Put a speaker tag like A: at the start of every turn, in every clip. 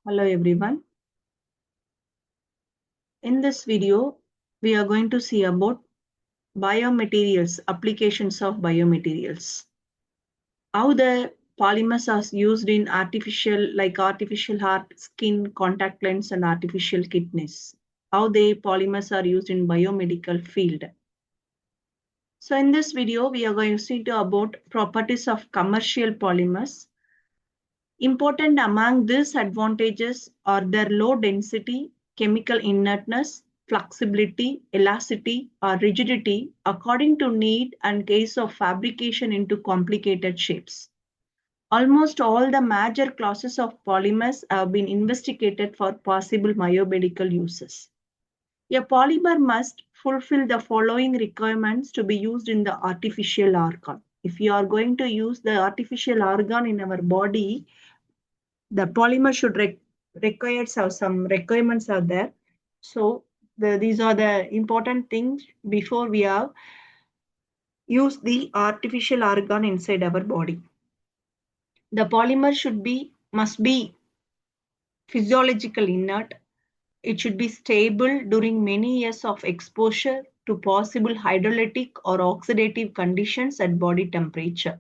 A: Hello everyone. In this video, we are going to see about biomaterials, applications of biomaterials. How the polymers are used in artificial heart, skin, contact lens, and artificial kidneys. How the polymers are used in biomedical field. So in this video, we are going to see about properties of commercial polymers. Important among these advantages are their low density, chemical inertness, flexibility, elasticity, or rigidity according to need and case of fabrication into complicated shapes. Almost all the major classes of polymers have been investigated for possible biomedical uses. A polymer must fulfill the following requirements to be used in the artificial organ. If you are going to use the artificial organ in our body, the polymer should require some requirements are there. So these are the important things before we have use the artificial organ inside our body. The polymer must be physiological inert. It should be stable during many years of exposure to possible hydrolytic or oxidative conditions at body temperature.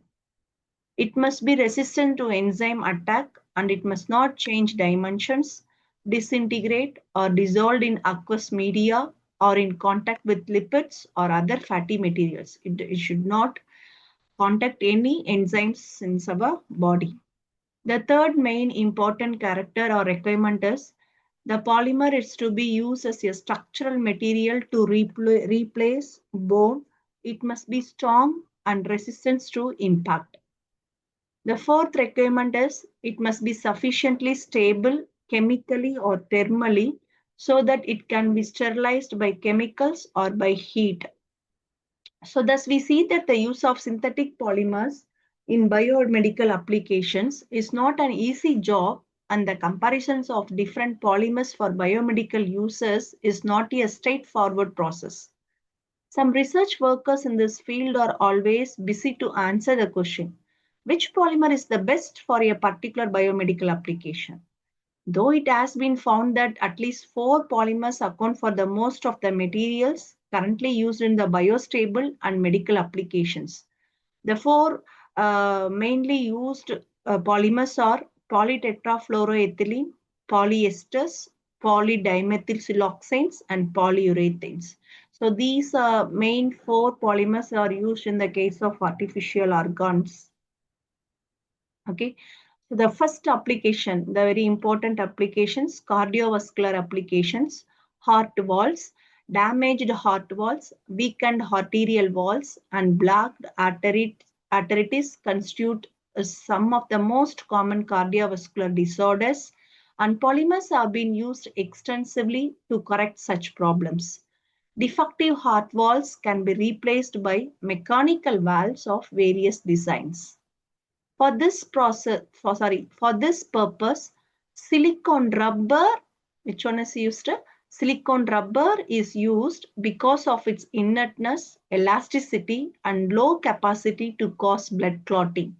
A: It must be resistant to enzyme attack and it must not change dimensions, disintegrate or dissolve in aqueous media or in contact with lipids or other fatty materials. It should not contact any enzymes in our body. The third main important character or requirement is the polymer is to be used as a structural material to replace bone. It must be strong and resistant to impact. The fourth requirement is it must be sufficiently stable chemically or thermally so that it can be sterilized by chemicals or by heat. So thus we see that the use of synthetic polymers in biomedical applications is not an easy job, and the comparisons of different polymers for biomedical uses is not a straightforward process. Some research workers in this field are always busy to answer the question, which polymer is the best for a particular biomedical application? Though it has been found that at least 4 polymers account for the most of the materials currently used in the biostable and medical applications. The 4 mainly used polymers are polytetrafluoroethylene, polyesters, polydimethylsiloxanes, and polyurethanes. So these main 4 polymers are used in the case of artificial organs. Okay. So the first application, the very important applications, cardiovascular applications, heart valves, damaged heart valves, weakened arterial valves, and blocked arteries constitute some of the most common cardiovascular disorders, and polymers have been used extensively to correct such problems. Defective heart valves can be replaced by mechanical valves of various designs. For this purpose, silicone rubber, which one is used? Silicone rubber is used because of its inertness, elasticity, and low capacity to cause blood clotting.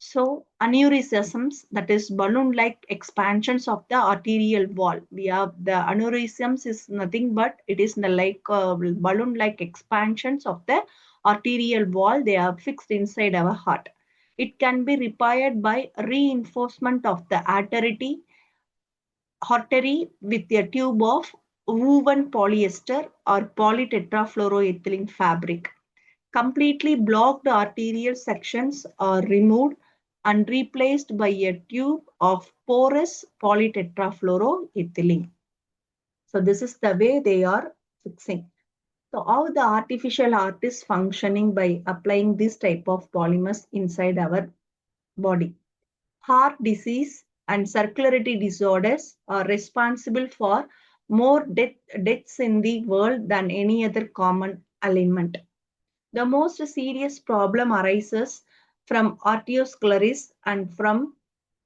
A: So, aneurysms, that is balloon-like expansions of the arterial wall. We have the aneurysms is nothing but it is the balloon-like expansions of the arterial wall. They are fixed inside our heart. It can be repaired by reinforcement of the artery with a tube of woven polyester or polytetrafluoroethylene fabric. Completely blocked arterial sections are removed and replaced by a tube of porous polytetrafluoroethylene. So this is the way they are fixing. So how the artificial heart is functioning by applying this type of polymers inside our body. Heart disease and circulatory disorders are responsible for more deaths in the world than any other common ailment. The most serious problem arises from arteriosclerosis and from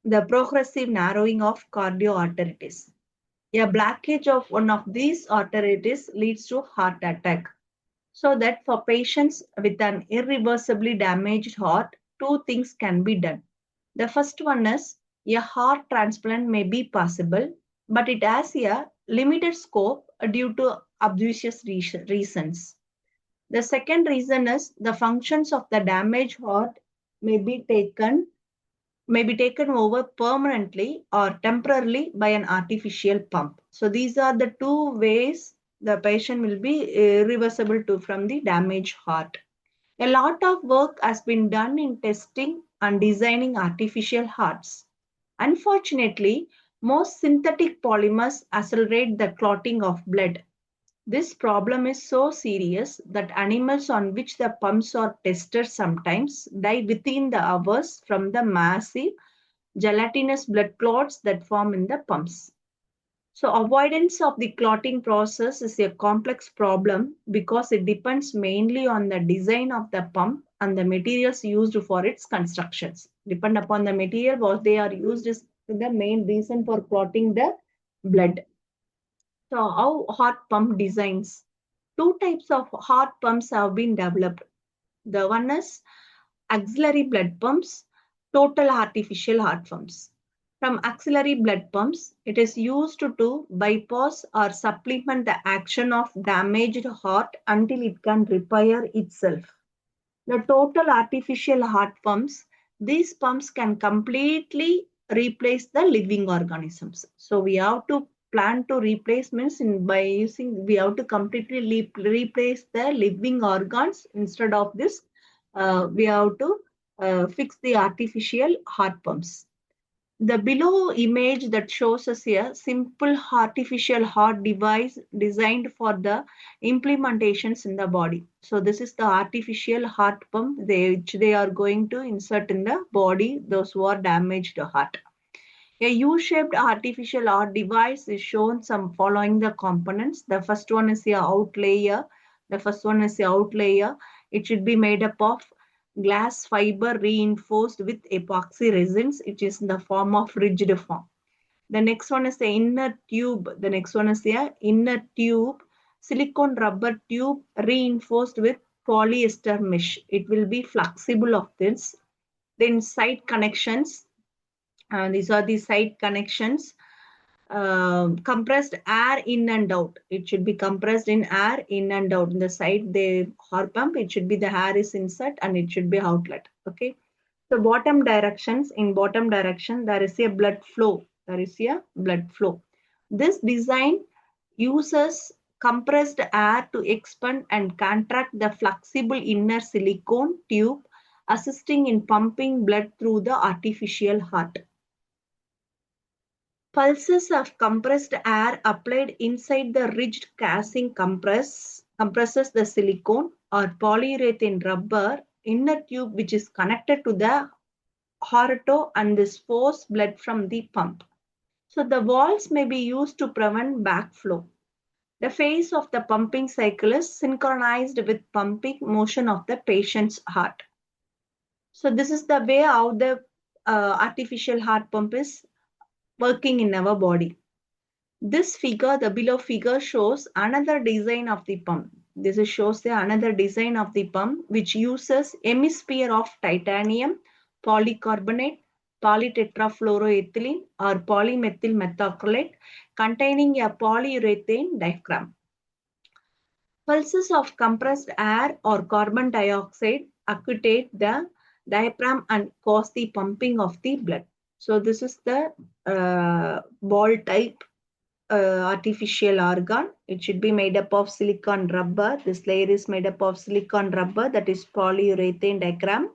A: the progressive narrowing of cardio-arteries. A blockage of one of these arteries leads to heart attack. So that for patients with an irreversibly damaged heart, 2 things can be done. The first one is a heart transplant may be possible, but it has a limited scope due to obvious reasons. The second reason is the functions of the damaged heart may be taken over permanently or temporarily by an artificial pump. So these are the two ways the patient will be reversible to from the damaged heart. A lot of work has been done in testing and designing artificial hearts. Unfortunately, most synthetic polymers accelerate the clotting of blood. This problem is so serious that animals on which the pumps are tested sometimes die within the hours from the massive gelatinous blood clots that form in the pumps. So avoidance of the clotting process is a complex problem because it depends mainly on the design of the pump and the materials used for its constructions. Depend upon the material what they are used is the main reason for clotting the blood. So how heart pump designs? Two types of heart pumps have been developed. The one is auxiliary blood pumps, total artificial heart pumps. From auxiliary blood pumps, it is used to bypass or supplement the action of damaged heart until it can repair itself. The total artificial heart pumps, these pumps can completely replace the living organisms. So we have to plan to replace means by using we have to completely replace the living organs instead of this we have to fix the artificial heart pumps. The below image that shows us a simple artificial heart device designed for the implementations in the body. So this is the artificial heart pump which they are going to insert in the body, those who are damaged heart. A U-shaped artificial heart device is shown some following the components. The first one is the out layer. It should be made up of glass fiber reinforced with epoxy resins. It is in the form of rigid form. The next one is the inner tube. Silicone rubber tube reinforced with polyester mesh. It will be flexible of this. Then side connections. These are the side connections. Compressed air in and out. It should be compressed in air in and out. In the side, the heart pump, it should be the air is insert and it should be outlet. Okay. So bottom directions, in bottom direction, there is a blood flow. This design uses compressed air to expand and contract the flexible inner silicone tube, assisting in pumping blood through the artificial heart. Pulses of compressed air applied inside the rigid casing compresses the silicone or polyurethane rubber inner tube which is connected to the heart and this force blood from the pump. So the valves may be used to prevent backflow. The phase of the pumping cycle is synchronized with pumping motion of the patient's heart. So this is the way how the artificial heart pump is working in our body. This figure, the below figure shows another design of the pump. This shows the another design of the pump which uses hemisphere of titanium, polycarbonate, polytetrafluoroethylene or polymethyl methacrylate containing a polyurethane diaphragm. Pulses of compressed air or carbon dioxide activate the diaphragm and cause the pumping of the blood. So this is the ball type artificial organ. It should be made up of silicon rubber. This layer is made up of silicon rubber, that is polyurethane diaphragm.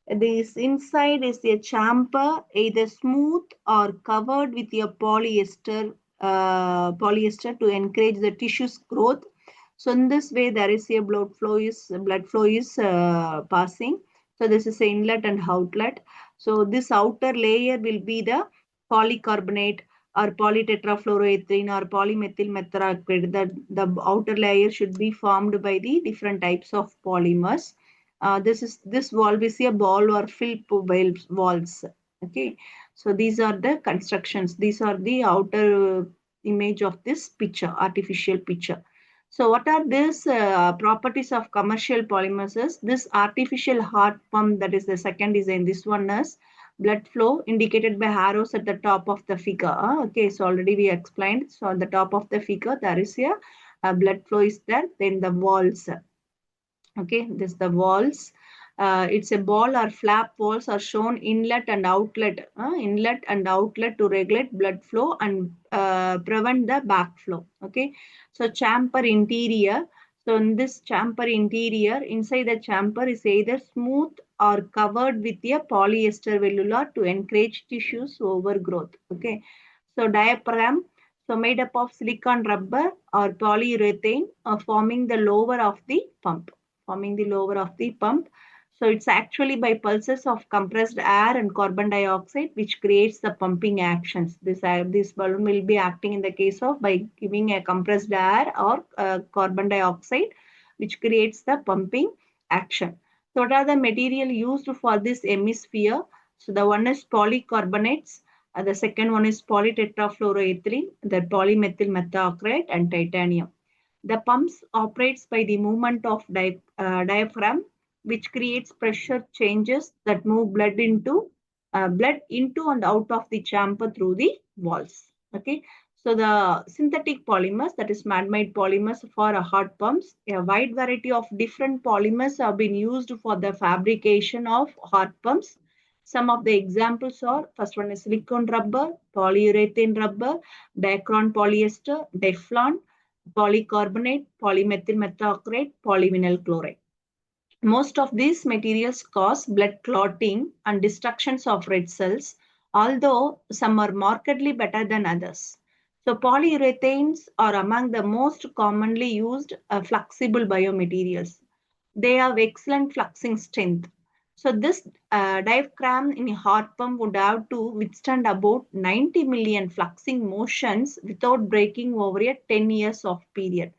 A: This inside is a chamber, either smooth or covered with a polyester to encourage the tissue's growth. So in this way, there is a blood flow is passing. So this is the inlet and outlet. So this outer layer will be the polycarbonate or polytetrafluoroethylene or polymethyl methacrylate. The outer layer should be formed by the different types of polymers. This valve is a ball or fill valves. Okay, so these are the constructions. These are the outer image of this picture, artificial picture. So what are these properties of commercial polymers? This artificial heart pump, that is the second design. This one is blood flow indicated by arrows at the top of the figure. Okay, so already we explained. So on the top of the figure, there is a blood flow is there. Then the walls. Okay, this the walls. It's a ball or flap walls are shown inlet and outlet to regulate blood flow and prevent the backflow. Okay, so chamber interior. So in this chamber interior, inside the chamber is either smooth or covered with a polyester vellular to encourage tissues overgrowth. Okay, so diaphragm, so made up of silicon rubber or polyurethane, forming the lower of the pump. So it's actually by pulses of compressed air and carbon dioxide which creates the pumping actions. This balloon will be acting in the case of by giving a compressed air or carbon dioxide which creates the pumping action. So what are the material used for this hemisphere? So the one is polycarbonates, the second one is polytetrafluoroethylene, the polymethyl methacrylate and titanium. The pumps operates by the movement of diaphragm, which creates pressure changes that move blood into and out of the chamber through the walls. Okay, so the synthetic polymers, that is man-made polymers for heart pumps, a wide variety of different polymers have been used for the fabrication of heart pumps. Some of the examples are, first one is silicone rubber, polyurethane rubber, dicron polyester, Teflon, polycarbonate, polymethyl methacrylate, polyvinyl chloride. Most of these materials cause blood clotting and destructions of red cells, although some are markedly better than others. So polyurethanes are among the most commonly used flexible biomaterials. They have excellent fluxing strength. So this diaphragm in a heart pump would have to withstand about 90 million fluxing motions without breaking over a 10 years of period.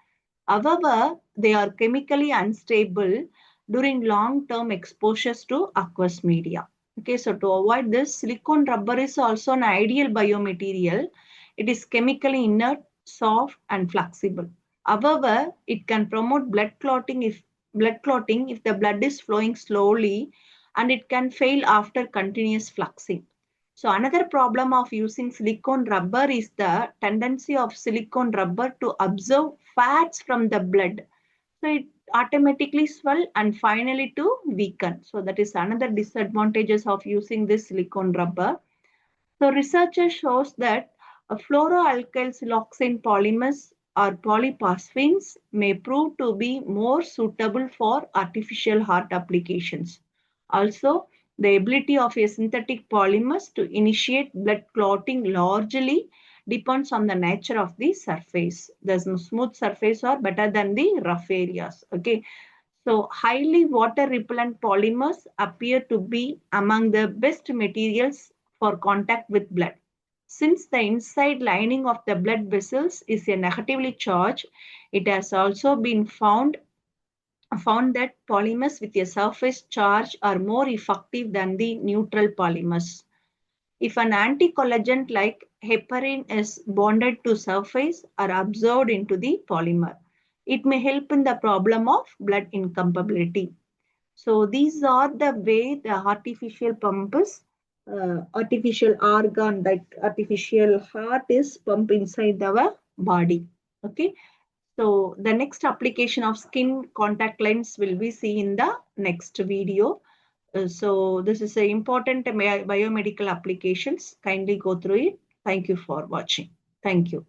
A: However, they are chemically unstable during long-term exposures to aqueous media. Okay, so to avoid this, silicone rubber is also an ideal biomaterial. It is chemically inert, soft, and flexible. However, it can promote blood clotting if the blood is flowing slowly, and it can fail after continuous fluxing. So another problem of using silicone rubber is the tendency of silicone rubber to absorb fats from the blood. So it automatically swell and finally to weaken. So that is another disadvantages of using this silicone rubber. So researchers shows that fluoroalkyl siloxane polymers or polyphosphenes may prove to be more suitable for artificial heart applications. Also, the ability of a synthetic polymers to initiate blood clotting largely depends on the nature of the surface. The smooth surface are better than the rough areas. Okay. So highly water repellent polymers appear to be among the best materials for contact with blood. Since the inside lining of the blood vessels is a negatively charged, it has also been found that polymers with a surface charge are more effective than the neutral polymers. If an anticoagulant like heparin is bonded to surface or absorbed into the polymer, it may help in the problem of blood incompatibility. So these are the way the artificial pump is, artificial organ, like artificial heart is pumped inside our body. Okay. So the next application of skin contact lens will be seen in the next video. So this is an important biomedical applications. Kindly go through it. Thank you for watching. Thank you.